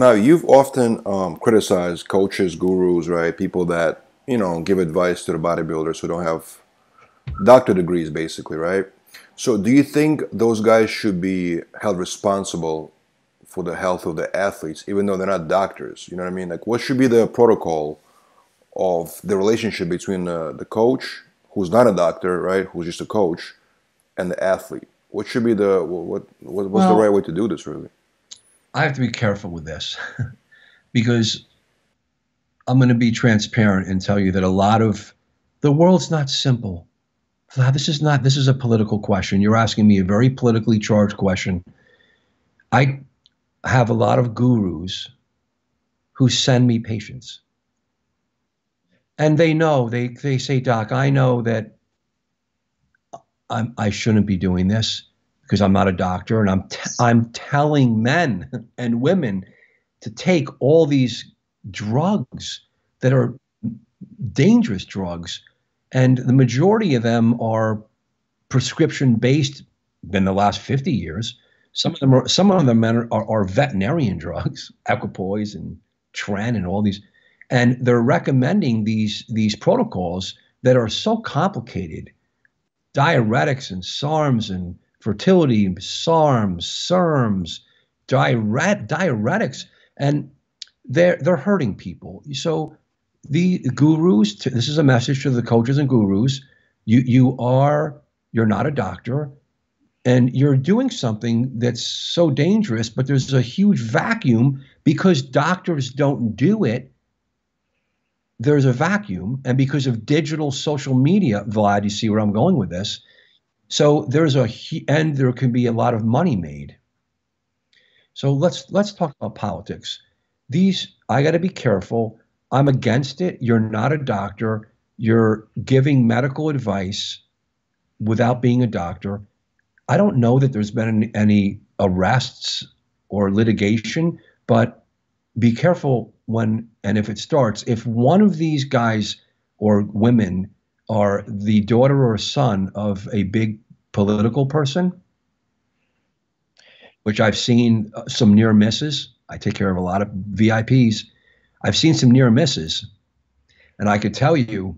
now you've often criticized coaches, gurus, right? People that, give advice to the bodybuilders who don't have doctor degrees, basically, right? So do you think those guys should be held responsible for the health of the athletes, even though they're not doctors? You know what I mean? Like, what should be the protocol of the relationship between the coach, who's not a doctor, right, who's just a coach, and the athlete? What should be what's the right Well, way to do this, really? I have to be careful with this because I'm going to be transparent and tell you that a lot of the world's not simple. This is a political question. You're asking me a very politically charged question. I have a lot of gurus who send me patients. And they know, they say, Doc, I know that I shouldn't be doing this because I'm not a doctor. And I'm telling men and women to take all these drugs that are dangerous drugs. And the majority of them are prescription based in the last 50 years. Some of them are veterinarian drugs, equipoise and tren and all these, and they're recommending these protocols that are so complicated, diuretics and SARMs and fertility SARMs, SERMs, diuretics, and they're hurting people. So the gurus, this is a message to the coaches and gurus. You're not a doctor, and you're doing something that's so dangerous, but there's a huge vacuum because doctors don't do it. There's a vacuum, and because of digital social media, Vlad, you see where I'm going with this. So and there can be a lot of money made. So let's talk about politics. I got to be careful. I'm against it. You're not a doctor. You're giving medical advice without being a doctor. I don't know that there's been any arrests or litigation, but be careful and if it starts, if one of these guys or women are the daughter or son of a big political person, which I've seen some near misses. I take care of a lot of VIPs. I've seen some near misses, and I could tell you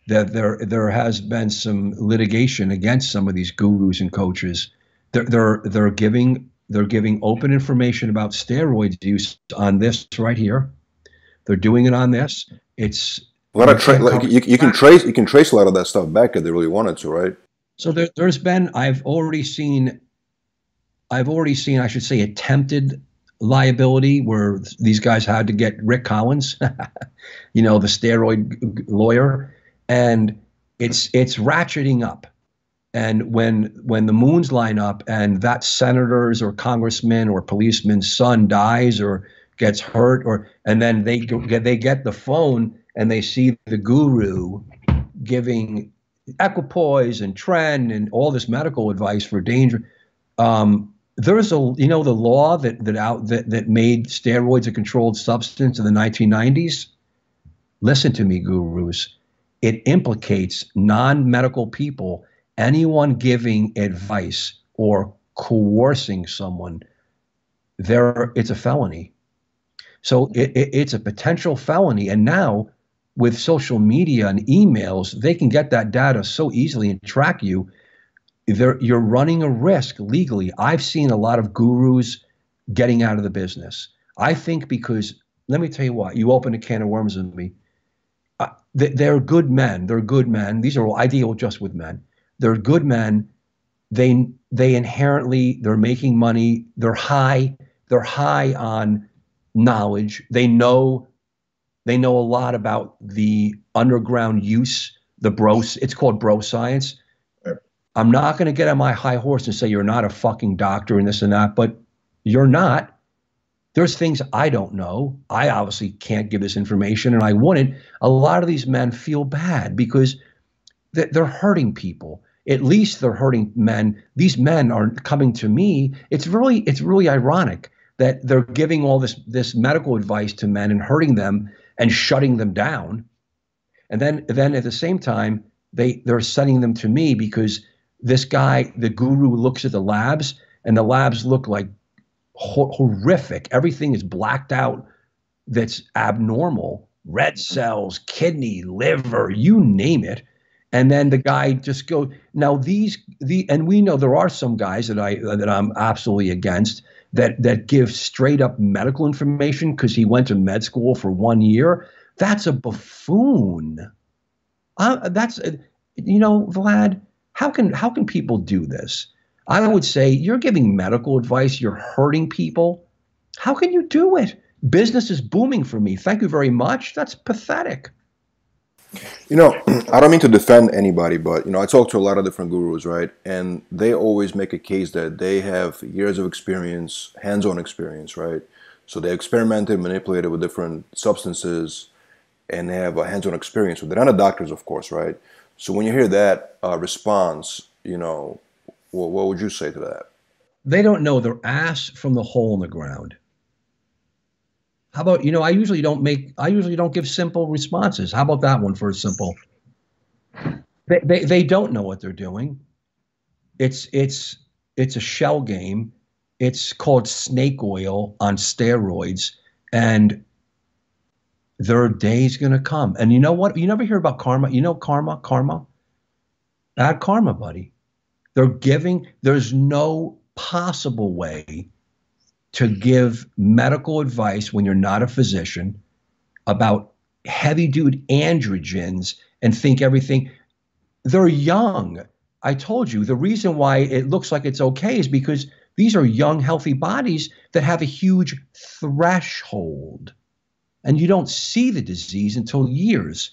that there has been some litigation against some of these gurus and coaches. They're giving open information about steroids use on this right here. They're doing it on this. It's A lot of like you can trace a lot of that stuff back if they really wanted to, right? So there's been I should say, attempted liability where these guys had to get Rick Collins, the steroid lawyer, and it's ratcheting up. And when the moons line up and that senator's or congressman or policeman's son dies or gets hurt, and then they get the phone and they see the guru giving equipoise and tren and all this medical advice for danger. There's the law that made steroids a controlled substance in the 1990s. Listen to me, gurus. It implicates non-medical people, anyone giving advice or coercing someone. It's a felony. So it's a potential felony. And now with social media and emails, they can get that data so easily and track you. You're running a risk legally. I've seen a lot of gurus getting out of the business. I think because, let me tell you what, you open a can of worms with me. They're good men. They're good men. These are all, I deal just with men. They're good men. They inherently, they're making money. They're high on knowledge. They know a lot about the underground use, it's called bro science. I'm not going to get on my high horse and say you're not a fucking doctor and this and that, but you're not. There's things I don't know. I obviously can't give this information, and I wouldn't. A lot of these men feel bad because they're hurting people. At least they're hurting men. These men are coming to me. It's really ironic that they're giving all this medical advice to men and hurting them and shutting them down. And then at the same time, they're sending them to me because this guy, the guru, looks at the labs, and the labs look like horrific. Everything is blacked out that's abnormal. Red cells, kidney, liver, you name it. And then the guy just goes. Now and we know there are some guys that I'm absolutely against that give straight up medical information because he went to med school for 1 year. That's a buffoon. That's Vlad. How can people do this? I would say you're giving medical advice. You're hurting people. How can you do it? Business is booming for me. Thank you very much. That's pathetic. I don't mean to defend anybody, but I talk to a lot of different gurus, right? And they always make a case that they have years of experience, hands-on experience, right? So they experimented, manipulated with different substances, and they have a hands-on experience with it. They're not doctors, of course, right? So when you hear that response, what would you say to that? They don't know their ass from the hole in the ground. How about, I usually don't give simple responses. How about that one for a simple? They don't know what they're doing. It's a shell game. It's called snake oil on steroids, and their day's gonna come. And you know what? You never hear about karma. Karma, bad karma, buddy. There's no possible way to give medical advice when you're not a physician about heavy dude androgens and think everything. They're young. I told you the reason why it looks like it's okay is because these are young, healthy bodies that have a huge threshold. And you don't see the disease until years.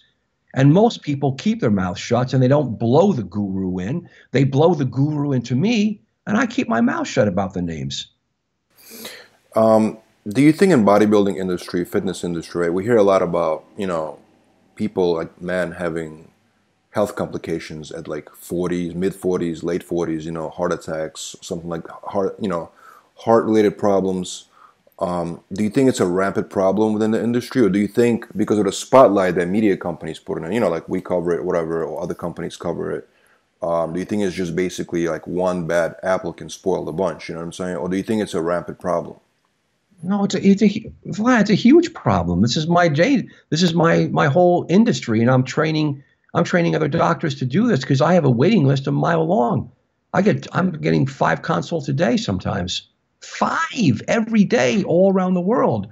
And most people keep their mouth shut and they don't blow the guru in. They blow the guru into me, and I keep my mouth shut about the names. Do you think in bodybuilding industry, fitness industry, right, we hear a lot about, people like men having health complications at like 40s, mid 40s, late 40s, heart attacks, something like heart related problems. Do you think it's a rampant problem within the industry, or do you think because of the spotlight that media companies put in, like we cover it, whatever, or other companies cover it, do you think it's just basically like one bad apple can spoil the bunch, you know what I'm saying? Or do you think it's a rampant problem? No, Vlad, it's a huge problem. This is my day. This is my whole industry, and I'm training other doctors to do this because I have a waiting list a mile long. I'm getting 5 consults a day sometimes, 5 every day all around the world.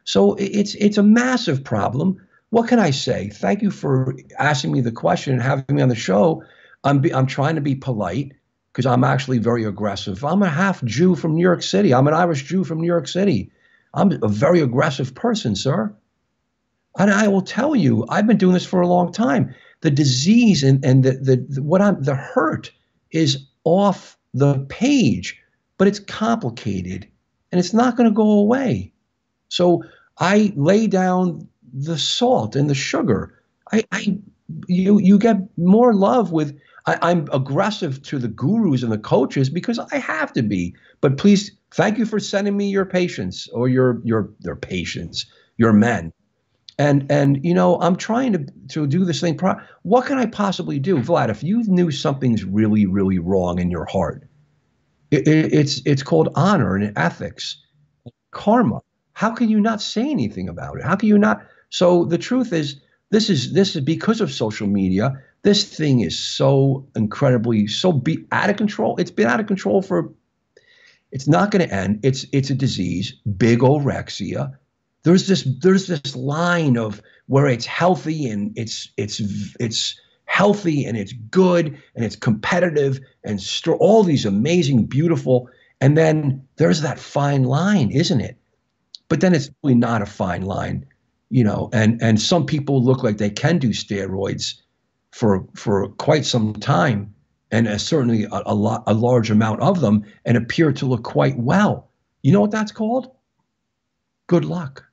So it's a massive problem. What can I say? Thank you for asking me the question and having me on the show. I'm trying to be polite because I'm actually very aggressive. I'm a half Jew from New York City. I'm an Irish Jew from New York City. I'm a very aggressive person, sir. And I will tell you, I've been doing this for a long time. The disease and the hurt is off the page, but it's complicated and it's not going to go away. So I lay down the salt and the sugar. You get more love with. I'm aggressive to the gurus and the coaches because I have to be. But please, thank you for sending me your patients or your patients, your men. And I'm trying to do this thing. What can I possibly do, Vlad? If you knew something's really, really wrong in your heart, it's called honor and ethics, karma. How can you not say anything about it? How can you not? So the truth is, this is because of social media. This thing is so incredibly out of control. It's been out of control for. It's not going to end. It's a disease, big orexia. There's this line of where it's healthy and it's healthy and it's good and it's competitive and all these amazing, beautiful. And then there's that fine line, isn't it? But then it's really not a fine line, and some people look like they can do steroids for quite some time, and certainly a large amount of them, and appear to look quite well. You know what that's called? Good luck.